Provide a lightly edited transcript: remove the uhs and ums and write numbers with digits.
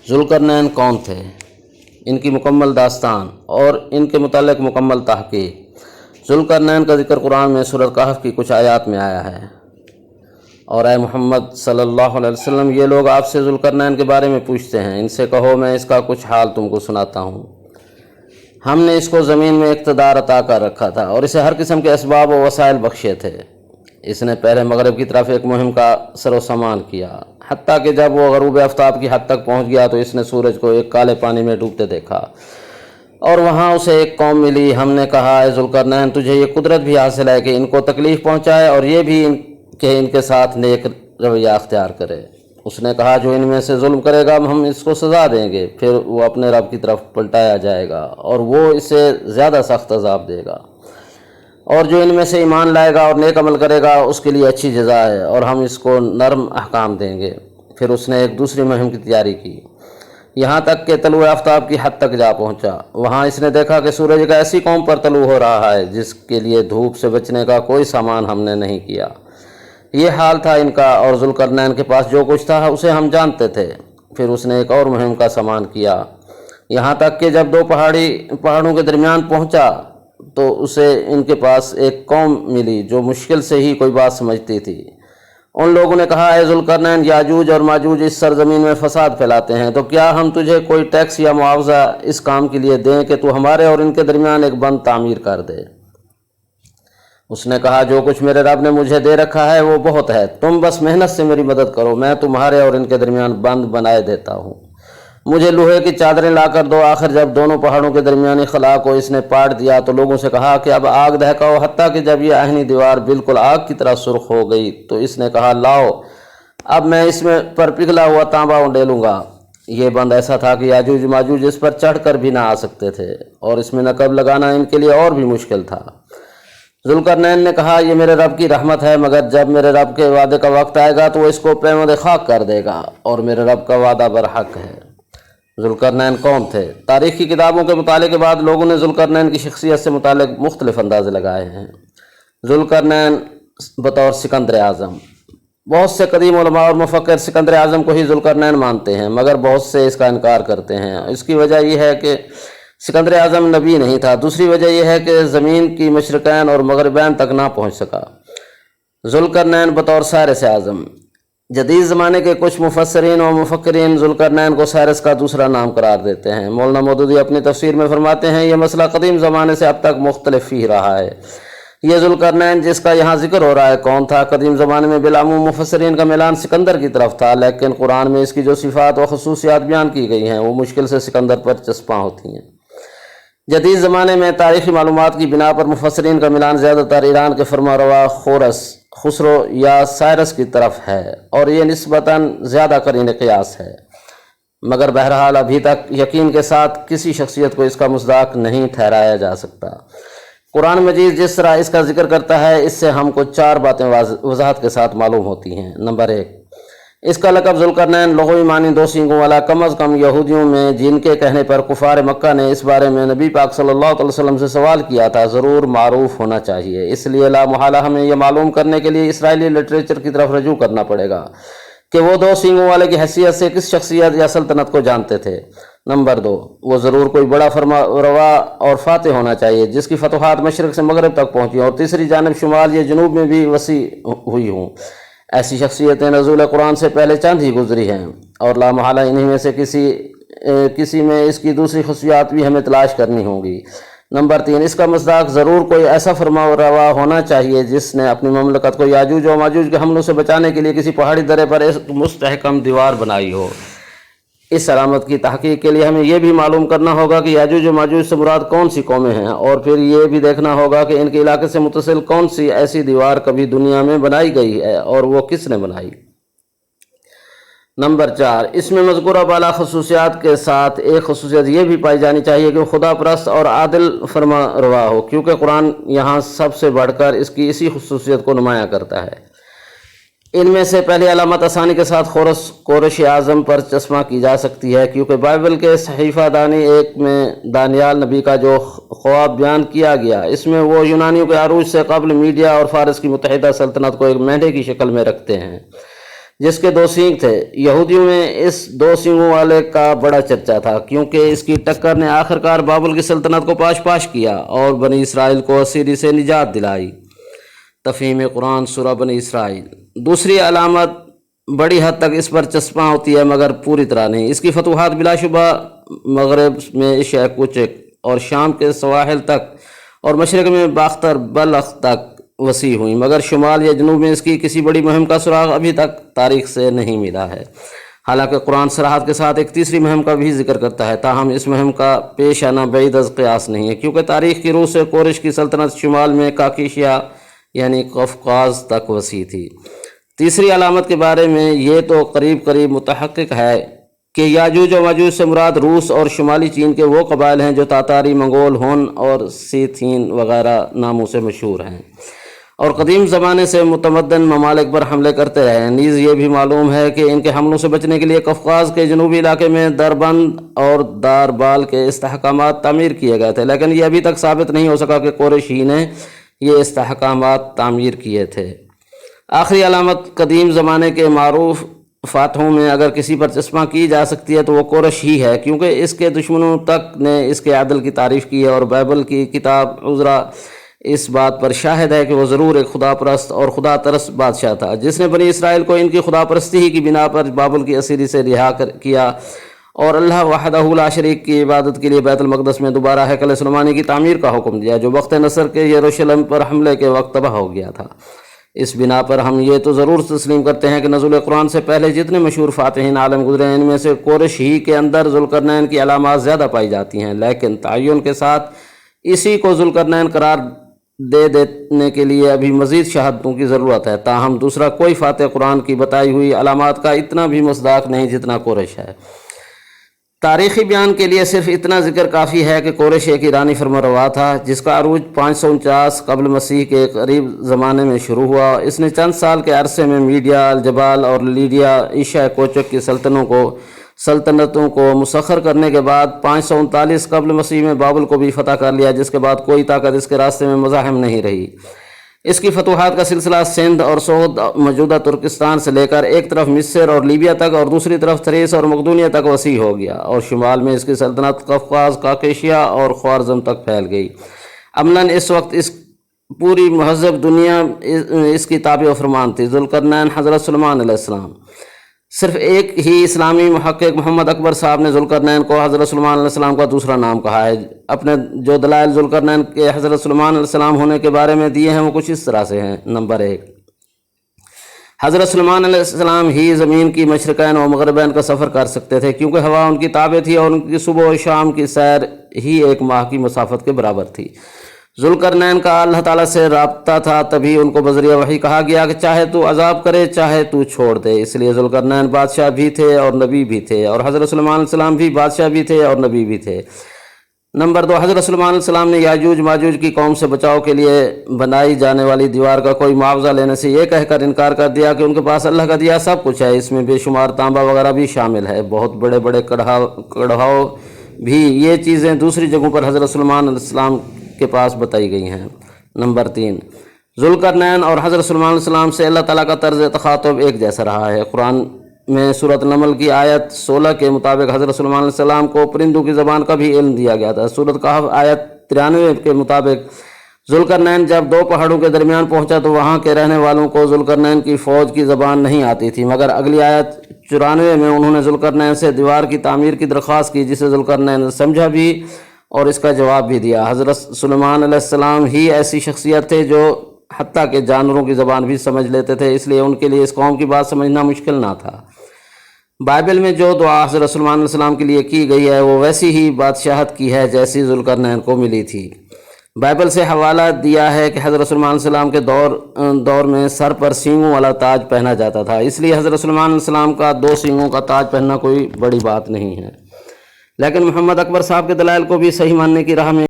ذوالقرنین کون تھے، ان کی مکمل داستان اور ان کے متعلق مکمل تحقیق۔ ذوالقرنین کا ذکر قرآن میں سورۃ کہف کی کچھ آیات میں آیا ہے۔ اور اے محمد صلی اللہ علیہ وسلم، یہ لوگ آپ سے ذوالقرنین کے بارے میں پوچھتے ہیں، ان سے کہو میں اس کا کچھ حال تم کو سناتا ہوں۔ ہم نے اس کو زمین میں اقتدار عطا کر رکھا تھا اور اسے ہر قسم کے اسباب و وسائل بخشے تھے۔ اس نے پہلے مغرب کی طرف ایک مہم کا سر و سامان کیا، حتیٰ کہ جب وہ غروب آفتاب کی حد تک پہنچ گیا تو اس نے سورج کو ایک کالے پانی میں ڈوبتے دیکھا، اور وہاں اسے ایک قوم ملی۔ ہم نے کہا، اے ذوالقرنین، تجھے یہ قدرت بھی حاصل ہے کہ ان کو تکلیف پہنچائے اور یہ بھی کہ ان کے ساتھ نیک رویہ اختیار کرے۔ اس نے کہا، جو ان میں سے ظلم کرے گا ہم اس کو سزا دیں گے، پھر وہ اپنے رب کی طرف پلٹایا جائے گا اور وہ اسے زیادہ سخت عذاب دے گا۔ اور جو ان میں سے ایمان لائے گا اور نیک عمل کرے گا اس کے لیے اچھی جزا ہے، اور ہم اس کو نرم احکام دیں گے۔ پھر اس نے ایک دوسری مہم کی تیاری کی، یہاں تک کہ طلوع آفتاب کی حد تک جا پہنچا۔ وہاں اس نے دیکھا کہ سورج کا ایسی قوم پر طلوع ہو رہا ہے جس کے لیے دھوپ سے بچنے کا کوئی سامان ہم نے نہیں کیا۔ یہ حال تھا ان کا، اور ذوالقرنین کے پاس جو کچھ تھا اسے ہم جانتے تھے۔ پھر اس نے ایک اور مہم کا سامان کیا، یہاں تک کہ جب دو پہاڑوں کے درمیان پہنچا تو اسے ان کے پاس ایک قوم ملی جو مشکل سے ہی کوئی بات سمجھتی تھی۔ ان لوگوں نے کہا، اے ذوالقرنین، یاجوج اور ماجوج اس سرزمین میں فساد پھیلاتے ہیں، تو کیا ہم تجھے کوئی ٹیکس یا معاوضہ اس کام کے لیے دیں کہ تو ہمارے اور ان کے درمیان ایک بند تعمیر کر دے؟ اس نے کہا، جو کچھ میرے رب نے مجھے دے رکھا ہے وہ بہت ہے، تم بس محنت سے میری مدد کرو، میں تمہارے اور ان کے درمیان بند بنائے دیتا ہوں۔ مجھے لوہے کی چادریں لا کر دو۔ آخر جب دونوں پہاڑوں کے درمیانی خلا کو اس نے پاٹ دیا تو لوگوں سے کہا کہ اب آگ دہکاؤ، حتیٰ کہ جب یہ آہنی دیوار بالکل آگ کی طرح سرخ ہو گئی تو اس نے کہا، لاؤ اب میں اس میں پر پگھلا ہوا تانبا انڈیلوں گا۔ یہ بند ایسا تھا کہ یاجوج ماجوج اس پر چڑھ کر بھی نہ آ سکتے تھے، اور اس میں نقب لگانا ان کے لیے اور بھی مشکل تھا۔ ذوالقرنین نے کہا، یہ میرے رب کی رحمت ہے، مگر جب میرے رب کے وعدے کا وقت آئے گا تو وہ اس کو پیمود خاک کر دے گا، اور میرے رب کا وعدہ برحق ہے۔ ذوالقرنین کون تھے؟ تاریخی کتابوں کے مطالعے کے بعد لوگوں نے ذوالقرنین کی شخصیت سے متعلق مختلف اندازے لگائے ہیں۔ ذوالقرنین بطور سکندر اعظم، بہت سے قدیم علماء اور مفکر سکندر اعظم کو ہی ذوالقرنین مانتے ہیں، مگر بہت سے اس کا انکار کرتے ہیں۔ اس کی وجہ یہ ہے کہ سکندر اعظم نبی نہیں تھا۔ دوسری وجہ یہ ہے کہ زمین کی مشرقین اور مغربین تک نہ پہنچ سکا۔ ذوالقرنین بطور سائرس اعظم، جدید زمانے کے کچھ مفسرین و مفکرین ذوالقرنین کو سائرس کا دوسرا نام قرار دیتے ہیں۔ مولانا مودودی اپنی تفسیر میں فرماتے ہیں، یہ مسئلہ قدیم زمانے سے اب تک مختلف ہی رہا ہے۔ یہ ذوالقرنین جس کا یہاں ذکر ہو رہا ہے کون تھا؟ قدیم زمانے میں بالعموم مفسرین کا میلان سکندر کی طرف تھا، لیکن قرآن میں اس کی جو صفات و خصوصیات بیان کی گئی ہیں وہ مشکل سے سکندر پر چسپاں ہوتی ہیں۔ جدید زمانے میں تاریخی معلومات کی بنا پر مفسرین کا میلان زیادہ تر ایران کے فرما روا خورس، خسرو یا سائرس کی طرف ہے، اور یہ نسبتاً زیادہ قرین قیاس ہے، مگر بہرحال ابھی تک یقین کے ساتھ کسی شخصیت کو اس کا مصداق نہیں ٹھہرایا جا سکتا۔ قرآن مجید جس طرح اس کا ذکر کرتا ہے اس سے ہم کو چار باتیں وضاحت کے ساتھ معلوم ہوتی ہیں۔ نمبر 1، اس کا لقب ذوالقرنین لغوی معنی دو سینگوں والا، کم از کم یہودیوں میں جن کے کہنے پر کفار مکہ نے اس بارے میں نبی پاک صلی اللہ علیہ وسلم سے سوال کیا تھا، ضرور معروف ہونا چاہیے۔ اس لیے لا محالہ ہمیں یہ معلوم کرنے کے لیے اسرائیلی لٹریچر کی طرف رجوع کرنا پڑے گا کہ وہ دو سینگوں والے کی حیثیت سے کس شخصیت یا سلطنت کو جانتے تھے۔ نمبر 2، وہ ضرور کوئی بڑا فرما روا اور فاتح ہونا چاہیے جس کی فتوحات مشرق سے مغرب تک پہنچی اور تیسری جانب شمال یا جنوب میں بھی وسیع ہوئی ہوں۔ ایسی شخصیتیں نزول قرآن سے پہلے چند ہی گزری ہیں، اور لا محالہ انہی میں سے کسی میں اس کی دوسری خصوصیات بھی ہمیں تلاش کرنی ہوں گی۔ نمبر 3، اس کا مصداق ضرور کوئی ایسا فرما روا ہونا چاہیے جس نے اپنی مملکت کو یاجوج و ماجوج کے حملوں سے بچانے کے لیے کسی پہاڑی درے پر ایک مستحکم دیوار بنائی ہو۔ اس علامت کی تحقیق کے لیے ہمیں یہ بھی معلوم کرنا ہوگا کہ یاجوج و ماجوج سے مراد کون سی قومیں ہیں، اور پھر یہ بھی دیکھنا ہوگا کہ ان کے علاقے سے متصل کون سی ایسی دیوار کبھی دنیا میں بنائی گئی ہے اور وہ کس نے بنائی۔ نمبر 4، اس میں مذکورہ بالا خصوصیات کے ساتھ ایک خصوصیت یہ بھی پائی جانی چاہیے کہ وہ خدا پرست اور عادل فرما روا ہو، کیونکہ قرآن یہاں سب سے بڑھ کر اس کی اسی خصوصیت کو نمایاں کرتا ہے۔ ان میں سے پہلی علامت آسانی کے ساتھ کورش اعظم پر چشمہ کی جا سکتی ہے، کیونکہ بائبل کے صحیفہ دانی 1 میں دانیال نبی کا جو خواب بیان کیا گیا اس میں وہ یونانیوں کے عروج سے قبل میڈیا اور فارس کی متحدہ سلطنت کو ایک مینڈے کی شکل میں رکھتے ہیں، جس کے 2 سینگ تھے۔ یہودیوں میں اس 2 سینگوں والے کا بڑا چرچا تھا کیونکہ اس کی ٹکر نے آخرکار بابل کی سلطنت کو پاش کیا اور بنی اسرائیل کو اسیری سے نجات دلائی۔ تفہیم قرآن سورہ بنی اسرائیل۔ دوسری علامت بڑی حد تک اس پر چسپاں ہوتی ہے مگر پوری طرح نہیں۔ اس کی فتوحات بلا شبہ مغرب میں ایشیا کوچک اور شام کے سواحل تک اور مشرق میں باختر بلخ تک وسیع ہوئیں، مگر شمال یا جنوب میں اس کی کسی بڑی مہم کا سراغ ابھی تک تاریخ سے نہیں ملا ہے۔ حالانکہ قرآن صراحت کے ساتھ ایک تیسری مہم کا بھی ذکر کرتا ہے، تاہم اس مہم کا پیش آنا بعید از قیاس نہیں ہے کیونکہ تاریخ کی روح سے قریش کی سلطنت شمال میں کاکیشیا یعنی قفقاز تک وسیع تھی۔ تیسری علامت کے بارے میں یہ تو قریب متحقق ہے کہ یاجوج و ماجوج سے مراد روس اور شمالی چین کے وہ قبائل ہیں جو تاتاری، منگول، ہون اور سیتھین وغیرہ ناموں سے مشہور ہیں اور قدیم زمانے سے متمدن ممالک پر حملے کرتے رہے ہیں۔ نیز یہ بھی معلوم ہے کہ ان کے حملوں سے بچنے کے لیے قفقاز کے جنوبی علاقے میں دربند اور داربال کے استحکامات تعمیر کیے گئے تھے، لیکن یہ ابھی تک ثابت نہیں ہو سکا کہ قریش ہی نے یہ استحکامات تعمیر کیے تھے۔ آخری علامت قدیم زمانے کے معروف فاتحوں میں اگر کسی پر چشمہ کی جا سکتی ہے تو وہ قریش ہی ہے کیونکہ اس کے دشمنوں تک نے اس کے عدل کی تعریف کی ہے اور بائبل کی کتاب عزرا اس بات پر شاہد ہے کہ وہ ضرور ایک خدا پرست اور خدا ترس بادشاہ تھا جس نے بنی اسرائیل کو ان کی خدا پرستی ہی کی بنا پر بابل کی اسیری سے رہا کیا اور اللہ وحدہ لا شریک کی عبادت کے لیے بیت المقدس میں دوبارہ ہیکل سلیمانی کی تعمیر کا حکم دیا جو وقت نصر کے یروشلم پر حملے کے وقت تباہ ہو گیا تھا۔ اس بنا پر ہم یہ تو ضرور تسلیم کرتے ہیں کہ نزول قرآن سے پہلے جتنے مشہور فاتحین عالم گزرے ہیں ان میں سے قریش ہی کے اندر ذوالقرنین کی علامات زیادہ پائی جاتی ہیں، لیکن تعین کے ساتھ اسی کو ذوالقرنین قرار دے دینے کے لیے ابھی مزید شہادتوں کی ضرورت ہے، تاہم دوسرا کوئی فاتح قرآن کی بتائی ہوئی علامات کا اتنا بھی مصداق نہیں جتنا قریش ہے۔ تاریخی بیان کے لیے صرف اتنا ذکر کافی ہے کہ قریش ایک ایرانی فرمانروا تھا جس کا عروج 549 قبل مسیح کے قریب زمانے میں شروع ہوا۔ اس نے چند سال کے عرصے میں میڈیا، الجبال اور لیڈیا ایشیا کوچک کی سلطنتوں کو مسخر کرنے کے بعد 539 قبل مسیح میں بابل کو بھی فتح کر لیا، جس کے بعد کوئی طاقت اس کے راستے میں مزاحم نہیں رہی۔ اس کی فتوحات کا سلسلہ سندھ اور سعود موجودہ ترکستان سے لے کر ایک طرف مصر اور لیبیا تک اور دوسری طرف تھریس اور مقدونیہ تک وسیع ہو گیا اور شمال میں اس کی سلطنت قفقاز، کاکیشیا اور خوارزم تک پھیل گئی۔ عملاً اس وقت اس پوری مہذب دنیا اس کی تابع و فرمان تھی۔ ذوالقرنین حضرت سلیمان علیہ السلام۔ صرف ایک ہی اسلامی محقق محمد اکبر صاحب نے ذوالقرنین کو حضرت سلیمان علیہ السلام کا دوسرا نام کہا ہے۔ اپنے جو دلائل ذوالقرنین کے حضرت سلیمان علیہ السلام ہونے کے بارے میں دیے ہیں وہ کچھ اس طرح سے ہیں۔ نمبر 1، حضرت سلیمان علیہ السلام ہی زمین کی مشرقین و مغربین کا سفر کر سکتے تھے کیونکہ ہوا ان کی تابع تھی اور ان کی صبح و شام کی سیر ہی 1 ماہ کی مسافت کے برابر تھی۔ ذوالقرنین کا اللہ تعالیٰ سے رابطہ تھا، تبھی ان کو بذریعہ وحی کہا گیا کہ چاہے تو عذاب کرے چاہے تو چھوڑ دے۔ اس لیے ذوالقرنین بادشاہ بھی تھے اور نبی بھی تھے اور حضرت سلیمان علیہ السلام بھی بادشاہ بھی تھے اور نبی بھی تھے۔ نمبر 2، حضرت سلیمان علیہ السلام نے یاجوج ماجوج کی قوم سے بچاؤ کے لیے بنائی جانے والی دیوار کا کوئی معاوضہ لینے سے یہ کہہ کر انکار کر دیا کہ ان کے پاس اللہ کا دیا سب کچھ ہے، اس میں بے شمار تانبا وغیرہ بھی شامل ہے، بہت بڑے بڑے کڑھاؤ بھی۔ یہ چیزیں دوسری جگہوں پر حضرت سلیمان علیہ السلام کے پاس بتائی گئی ہیں۔ نمبر 3، ذوالقرنین اور حضرت سلیمان علیہ السلام سے اللہ تعالیٰ کا طرز تخاطب ایک جیسا رہا ہے۔ قرآن میں سورۃ نمل کی آیت 16 کے مطابق حضرت سلیمان علیہ السلام کو پرندوں کی زبان کا بھی علم دیا گیا تھا۔ سورۃ کہف آیت 93 کے مطابق ذوالقرنین جب 2 پہاڑوں کے درمیان پہنچا تو وہاں کے رہنے والوں کو ذوالقرنین کی فوج کی زبان نہیں آتی تھی، مگر اگلی آیت 94 میں انہوں نے ذوالقرنین سے دیوار کی تعمیر کی درخواست کی جسے ذوالقرنین نے سمجھا بھی اور اس کا جواب بھی دیا۔ حضرت سلیمان علیہ السلام ہی ایسی شخصیت تھے جو حتیٰ کہ جانوروں کی زبان بھی سمجھ لیتے تھے، اس لیے ان کے لیے اس قوم کی بات سمجھنا مشکل نہ تھا۔ بائبل میں جو دعا حضرت سلیمان علیہ السلام کے لیے کی گئی ہے وہ ویسی ہی بادشاہت کی ہے جیسی ذوالقرنین کو ملی تھی۔ بائبل سے حوالہ دیا ہے کہ حضرت سلیمان علیہ السلام کے دور میں سر پر سینگوں والا تاج پہنا جاتا تھا، اس لیے حضرت سلیمان علیہ السلام کا 2 سینگوں کا تاج پہننا کوئی بڑی بات نہیں ہے، لیکن محمد اکبر صاحب کے دلائل کو بھی صحیح ماننے کی راہ میں